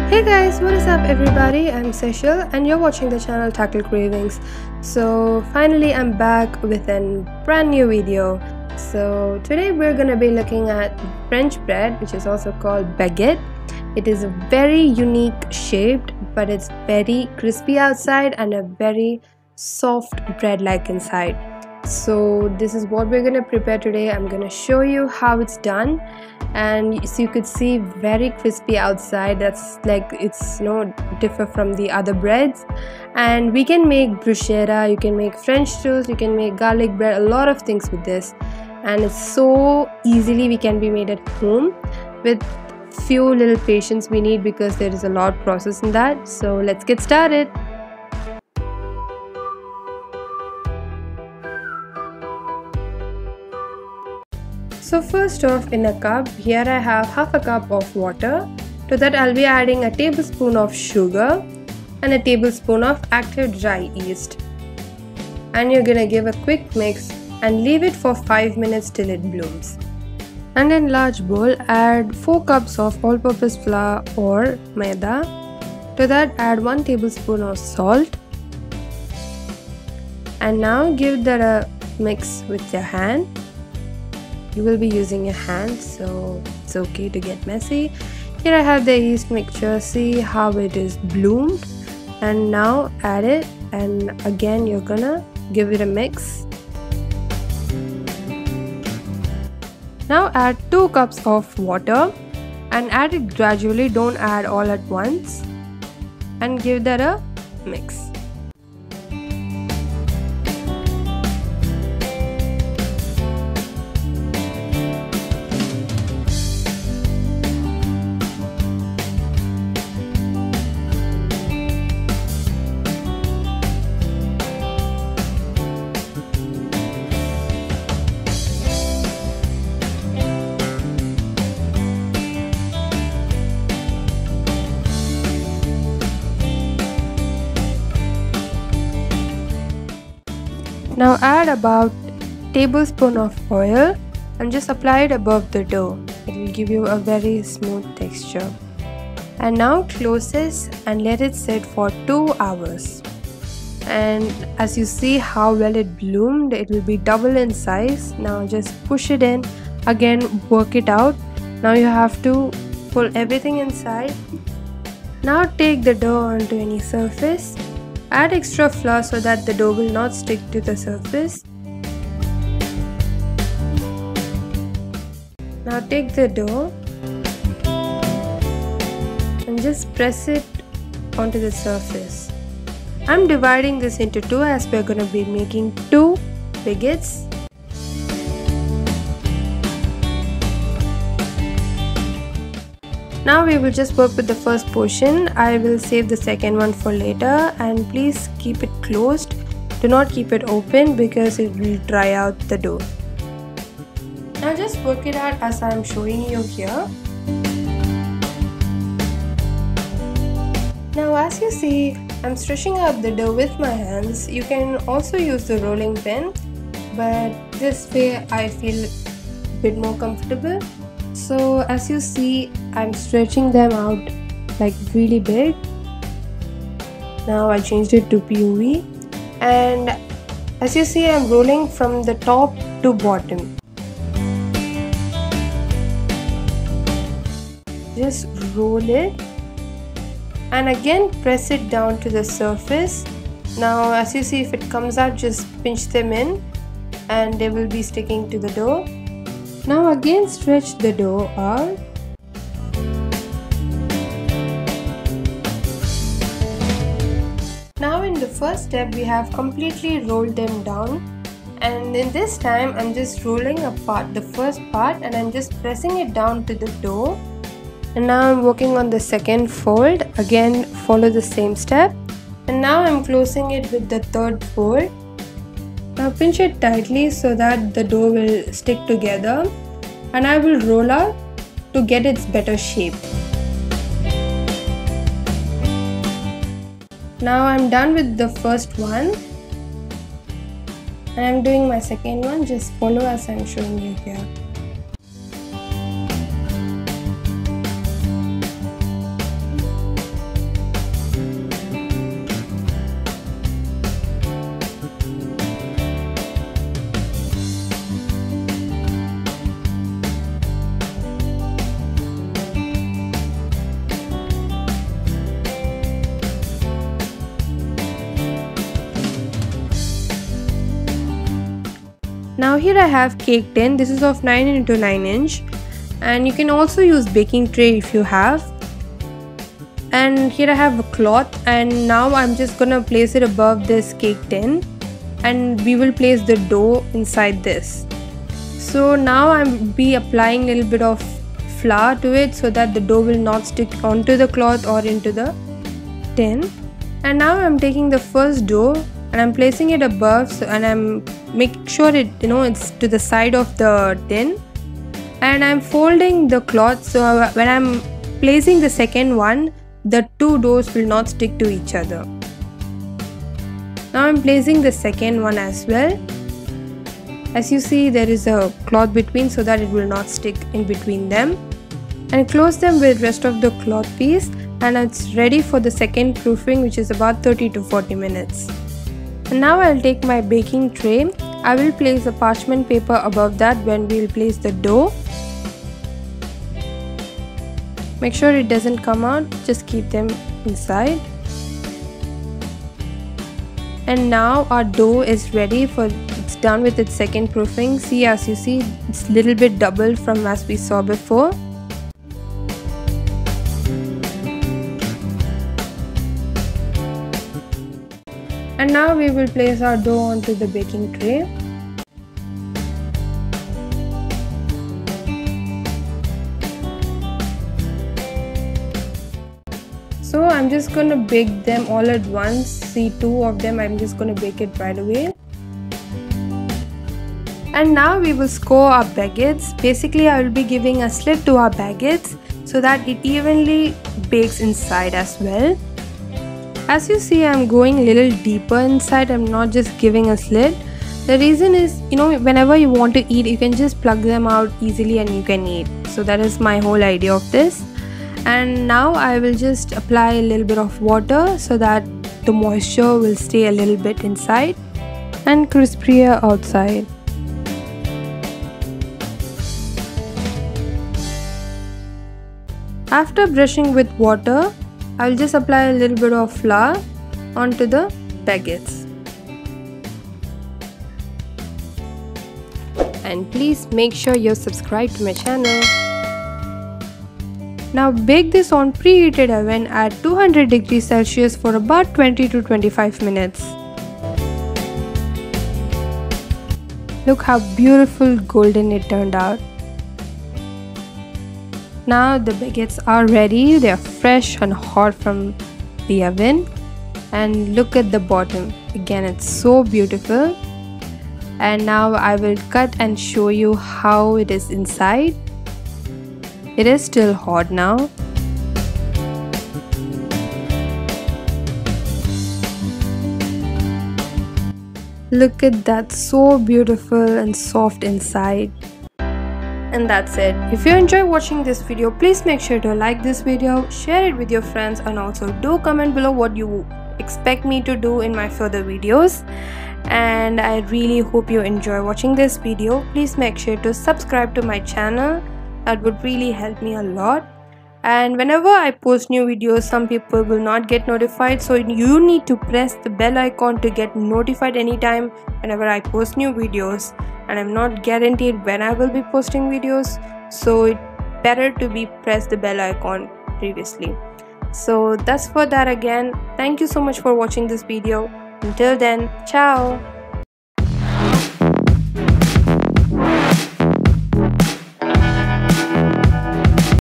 Hey guys, what is up everybody? I'm Seshil and you're watching the channel Tackle Cravings. So finally I'm back with a brand new video. So today we're gonna be looking at French bread, which is also called baguette. It is a very unique shaped, but it's very crispy outside and a very soft bread like inside. So this is what we're gonna prepare today. I'm gonna show you how it's done, and so you could see very crispy outside. That's like it's no differ from the other breads. And we can make bruschetta, you can make French toast, you can make garlic bread, a lot of things with this, and it's so easily we can be made at home with few little patience we need because there is a lot process in that. So let's get started. So first off, in a cup, here I have half a cup of water. To that I'll be adding a tablespoon of sugar and a tablespoon of active dry yeast. And you're gonna give a quick mix and leave it for 5 minutes till it blooms. And in large bowl, add 4 cups of all-purpose flour or MAIDA. To that add 1 tablespoon of salt. And now give that a mix with your hand. You will be using your hand, so it's okay to get messy. Here I have the yeast mixture. See how it is bloomed, and now add it, and again you're gonna give it a mix. Now add 2 cups of water and add it gradually, don't add all at once, and give that a mix. Now add about tablespoon of oil and just apply it above the dough. It will give you a very smooth texture. And now close this and let it sit for 2 hours. And as you see how well it bloomed, it will be double in size. Now just push it in, again work it out. Now you have to pull everything inside. Now take the dough onto any surface. Add extra flour so that the dough will not stick to the surface. Now take the dough and just press it onto the surface. I'm dividing this into 2 as we're going to be making 2 baguettes. Now we will just work with the first portion. I will save the second one for later, and please keep it closed. Do not keep it open because it will dry out the dough. Now just work it out as I am showing you here. Now as you see, I'm stretching out the dough with my hands. You can also use the rolling pin, but this way I feel a bit more comfortable. So as you see, I'm stretching them out like really big. Now I changed it to POV, and as you see, I'm rolling from the top to bottom. Just roll it and again press it down to the surface. Now as you see, if it comes out, just pinch them in and they will be sticking to the dough. Now again stretch the dough out. Now in the first step we have completely rolled them down, and in this time I'm just rolling apart the first part and I'm just pressing it down to the dough. And now I'm working on the second fold. Again follow the same step, and now I'm closing it with the third fold. Now pinch it tightly so that the dough will stick together, and I will roll out to get its better shape. Now I'm done with the first one and I'm doing my second one. Just follow as I'm showing you here. Now here I have cake tin. This is of 9 into 9 inch, and you can also use baking tray if you have. And here I have a cloth, and now I'm just gonna place it above this cake tin, and we will place the dough inside this. So now I'll be applying a little bit of flour to it so that the dough will not stick onto the cloth or into the tin. And now I'm taking the first dough and I'm placing it above, and I'm making sure it's to the side of the tin, and I'm folding the cloth so when I'm placing the second one, the two doughs will not stick to each other. Now I'm placing the second one as well. As you see, there is a cloth between so that it will not stick in between them, and close them with rest of the cloth piece, and it's ready for the second proofing, which is about 30 to 40 minutes. And now I'll take my baking tray. I will place a parchment paper above that when we'll place the dough. Make sure it doesn't come out, just keep them inside. And now our dough is ready it's done with its second proofing. See, as you see, it's a little bit double from as we saw before. And now we will place our dough onto the baking tray. So I'm just going to bake them all at once. See, two of them I'm just going to bake it right away. And now we will score our baguettes. Basically, I will be giving a slit to our baguettes so that it evenly bakes inside as well. As you see, I'm going a little deeper inside. I'm not just giving a slit. The reason is, whenever you want to eat, you can just plug them out easily and you can eat. So that is my whole idea of this. And now I will just apply a little bit of water so that the moisture will stay a little bit inside and crispier outside. After brushing with water, I will just apply a little bit of flour onto the baguettes. And please make sure you're subscribed to my channel. Now bake this on preheated oven at 200 degrees Celsius for about 20 to 25 minutes. Look how beautiful golden it turned out. Now the baguettes are ready. They are fresh and hot from the oven. And look at the bottom. Again, it's so beautiful. And now I will cut and show you how it is inside. It is still hot now. Look at that, so beautiful and soft inside. And that's it. If you enjoy watching this video, please make sure to like this video, share it with your friends, and also do comment below what you expect me to do in my further videos. And I really hope you enjoy watching this video. Please make sure to subscribe to my channel. That would really help me a lot. And whenever I post new videos, some people will not get notified, so you need to press the bell icon to get notified anytime whenever I post new videos. And I'm not guaranteed when I will be posting videos, so it's better to be press the bell icon previously. So that's for that again. Thank you so much for watching this video. Until then, ciao.